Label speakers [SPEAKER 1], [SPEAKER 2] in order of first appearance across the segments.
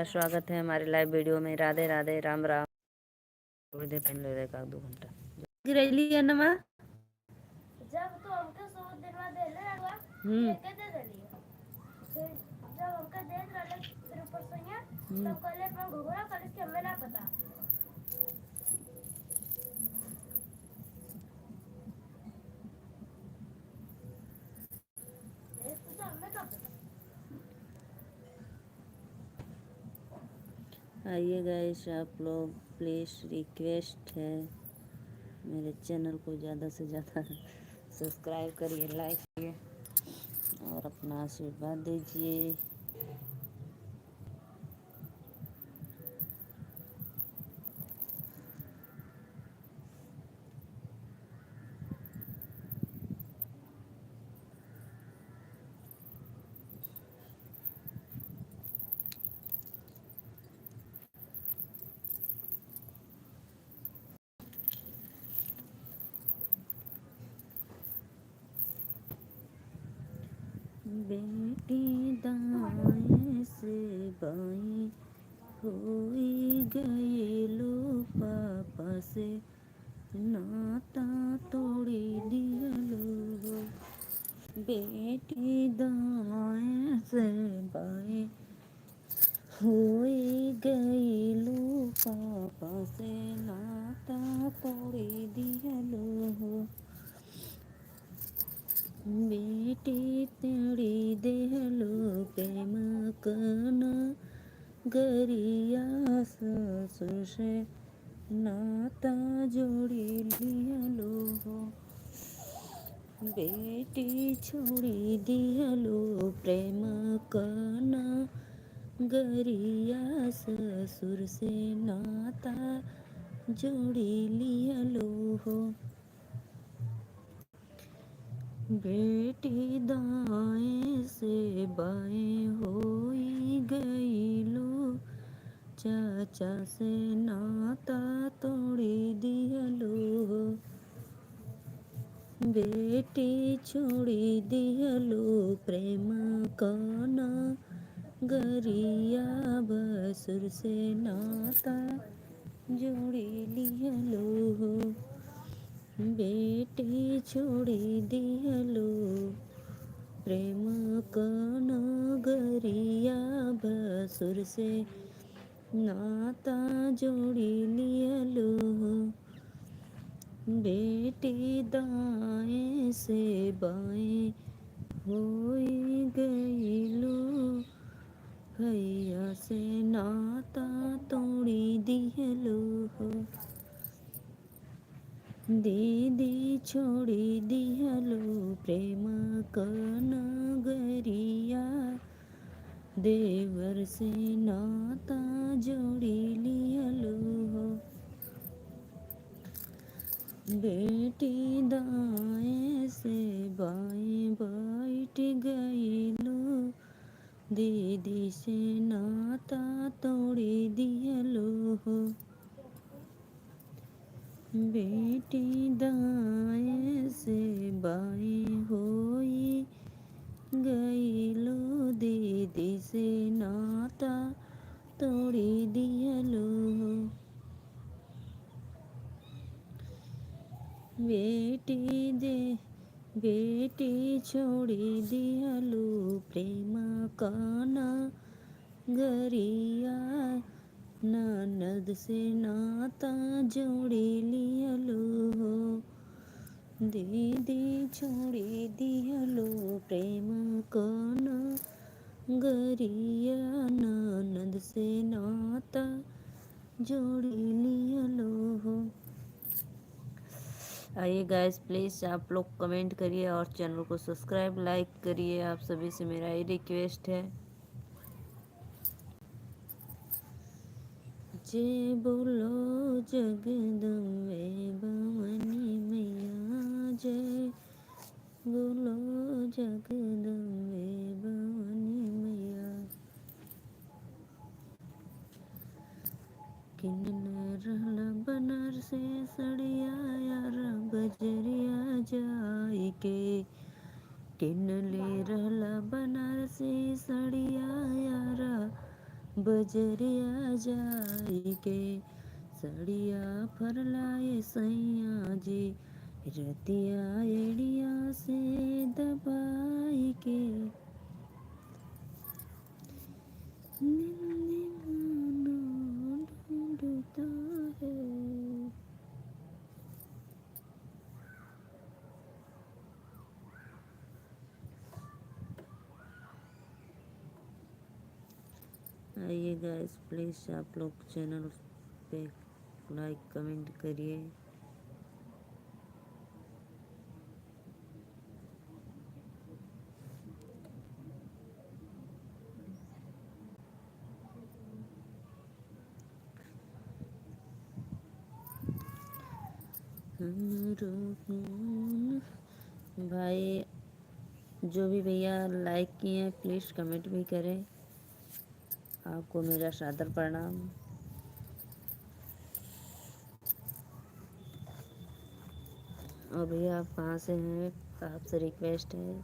[SPEAKER 1] स्वागत है हमारे लाइव वीडियो में। राधे राधे, राम राम। थोड़ी देर पहले रहेगा 2 घंटा गिरैली है नमा। जब तो हमके 100 दिन बाद देले रहला के दे देली। फिर जब हमके दे रहले फिर ऊपर से तब कहले पर घोड़ा कल के हमें ना पता। आइए गाइस, आप लोग प्लीज़ रिक्वेस्ट है मेरे चैनल को ज़्यादा से ज़्यादा सब्सक्राइब करिए, लाइक करिए और अपना आशीर्वाद दीजिए। बेटी दाएं से बाएं होई गई लो, पापा से नाता तोड़ी दिया लो। बेटी दाएं से बाएं होई गई लो, पापा से नाता तोड़ी दिया लो। बेटी तेरी देहलो प्रेम कना गरिया, ससुर से नाता जोड़ी लिया लो। बेटी छोड़ी दिया लो प्रेम कना गरिया, ससुर से नाता जोड़ी लिया लो। बेटी दाएं से बाएं होई गई लो, चाचा से नाता तोड़ी दिया लो। बेटी छोड़ी दिया लो प्रेम कना गरिया, बसुर से नाता जोड़ी लिया लो। बेटी छोड़ी दिया लो प्रेम कना गरिया, बसुर से नाता जोड़ी लिया लो। बेटी दाएं से बाएं होई गई लो, भैया से नाता तोड़ी दिया लो। दीदी छोड़ी दिया लो प्रेम कना गरिया, देवर से नाता जोड़ी लिया लो। बेटी दाएं से बाएं बैठ गई लो, दीदी से नाता तोड़ी दिया लो। बेटी दाएं से बाएं होई गई लो, दीदी से नाता तोड़ी दिया लो। बेटी छोड़ी दिया लो प्रेम कना गरिया, ननद से नाता जोड़ी लिया लो। दीदी छोड़ी दिया लो प्रेम कना गरिया, ननद से नाता जोड़ी लिया लो। आइए गाइस, प्लीज़ आप लोग कमेंट करिए और चैनल को सब्सक्राइब लाइक करिए। आप सभी से मेरा ये रिक्वेस्ट है। जय बोलो जगदम्बे भवानी मैया, जय बोलो जगदम्बे भवानी मैया। किनन रहला बनारसी सड़िया यारा, बजरिया जाई के किन ले रहला बनारसी सड़िया यारा, बजरिया जाई के सड़िया फरलाए सैया जी, रतिया एड़िया से दबाई के दिल दीवाना ढूंढता है। आइए गाइस, प्लीज़ आप लोग चैनल पे लाइक कमेंट करिए। भाई जो भी भैया लाइक किए हैं प्लीज़ कमेंट भी करें। आपको मेरा सादर प्रणाम। और भैया आप कहाँ से हैं, आपसे रिक्वेस्ट है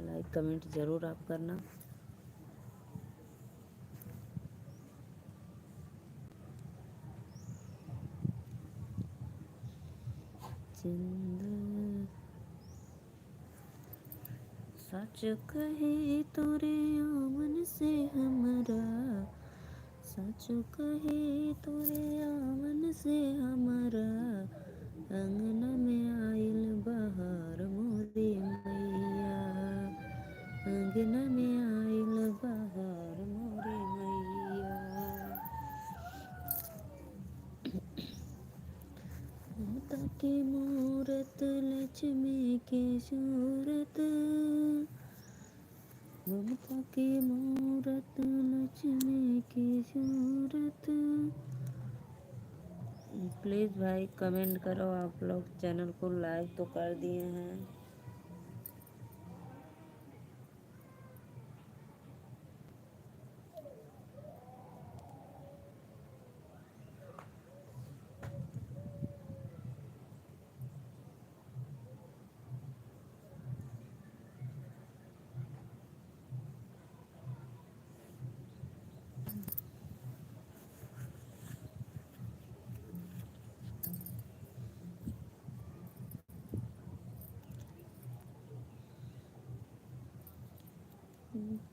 [SPEAKER 1] लाइक कमेंट ज़रूर आप करना। सच कहे तोरे आमन से हमरा, सच कहे तोरे आमन से हमरा, अंगना में आइल बहार मोरे मैया, अंगना में आइल बहार मोरे मैया। ममता के मूरत लक्ष्मी के सूरत, ममता के मूरत लक्ष्मी की सूरत। प्लीज़ भाई कमेंट करो। आप लोग चैनल को लाइक तो कर दिए हैं।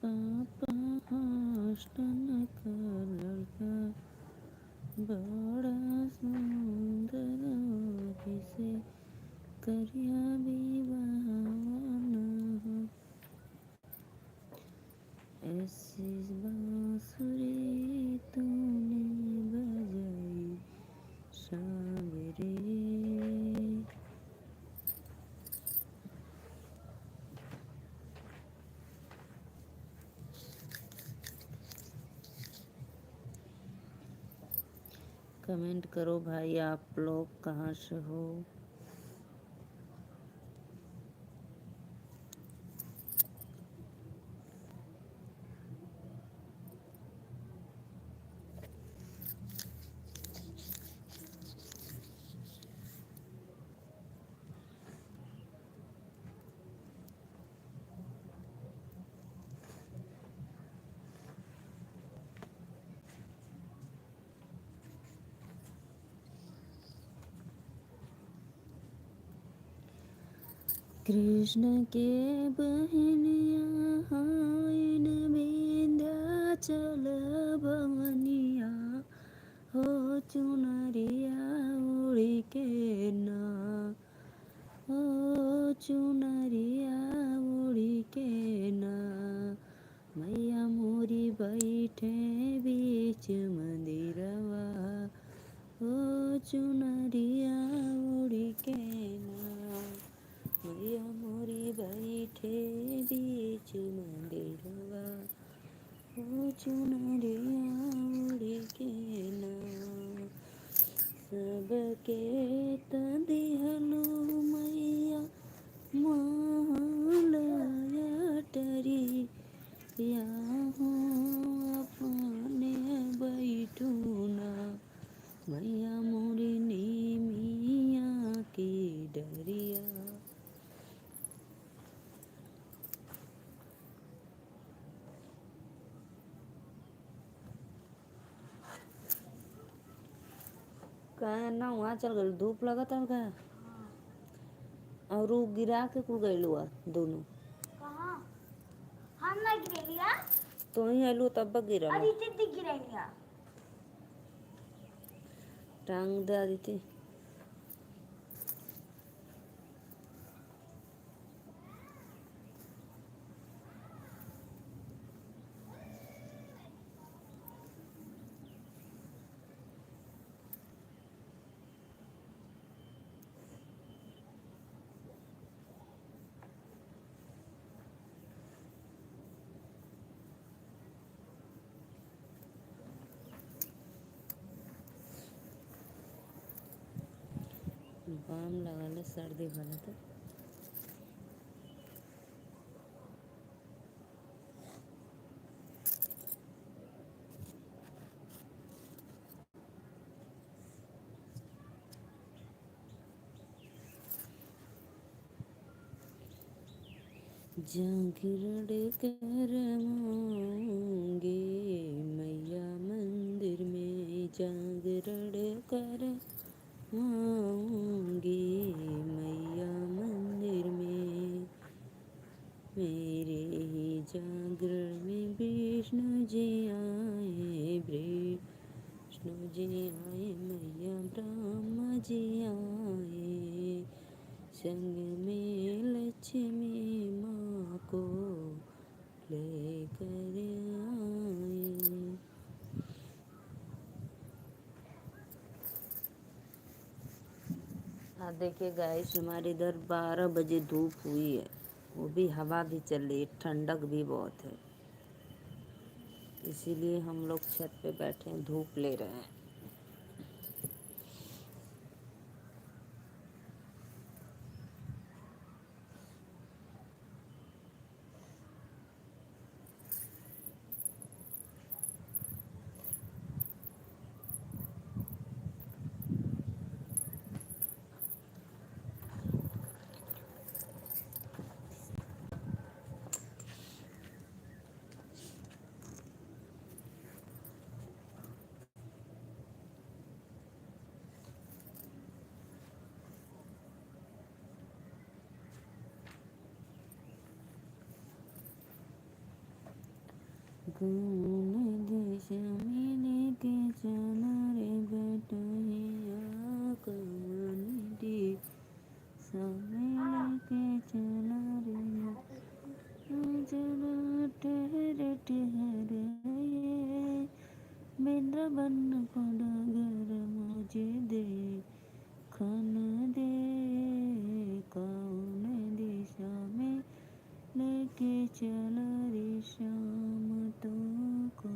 [SPEAKER 1] पापा हास्टन का लड़का बड़ा सुंदर, जिसे करिया विवाहवाना हो। ऐसी बांसुरी तूने बजाई सांवरे। कमेंट करो भाई, आप लोग कहाँ से हो। कृष्ण के बहनिया हाइन विंध्याचल भवनिया, हो चुनरिया उड़ी के ना, हो चुनरिया उड़ी के ना। मैया मोरी बैठे बीच मंदिरवा, हो चुनरिया उड़ी के ना। मैया मोरी बैठे बीच मंदिरवा, हो चुनरिया उड़ी के ना। सबके तदिहलु मैया मालया टरी, या हो अपने बैठू ना। मैया मोरी नीमिया की डरिया। कहा ना वहाँ चल गई धूप लगा था कहा और वो गिरा के कुल गई हुआ दोनों
[SPEAKER 2] कहाँ हम ना गिरेलिया
[SPEAKER 1] तो ही आलू तब गिरा
[SPEAKER 2] अरे दीदी गिरेलिया
[SPEAKER 1] टांग दे दी थी बाम लगा ले सर्दी भले तो जागरण कर मांगे मैया मंदिर में जागरण कर मांगे मैया मंदिर में मेरे ही जागरण में विष्णु जी आए विष्णु जी आए मैया ब्रह्मा जी आए संग में लक्ष्मी माँ को लेकर आए। हाँ देखिए गाइस हमारे इधर 12 बजे धूप हुई है वो भी हवा भी चल रही है ठंडक भी बहुत है इसीलिए हम लोग छत पे बैठे हैं धूप ले रहे हैं कौन दिशा में के चला रे बेटा कौन दिशा में के चला रे जरा ठहरे ठहरे मेरा बन पड़ा घर मुझे दे खन दे कौन दिशा में लेके चला रे शाम तो को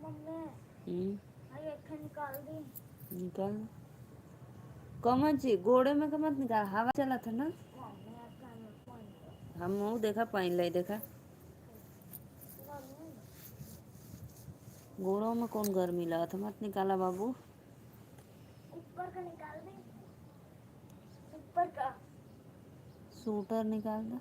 [SPEAKER 2] मम्मी अरे निकाल दी
[SPEAKER 1] निकाल कमत जी गोड़े में कमत निकाल हवा चला था ना हम देखा पहन ले देखा गोड़ों में कौन गर्मी लगा था, मत निकाला बाबू।
[SPEAKER 2] ऊपर का निकाल दे, ऊपर का।
[SPEAKER 1] सूटर निकाल दो।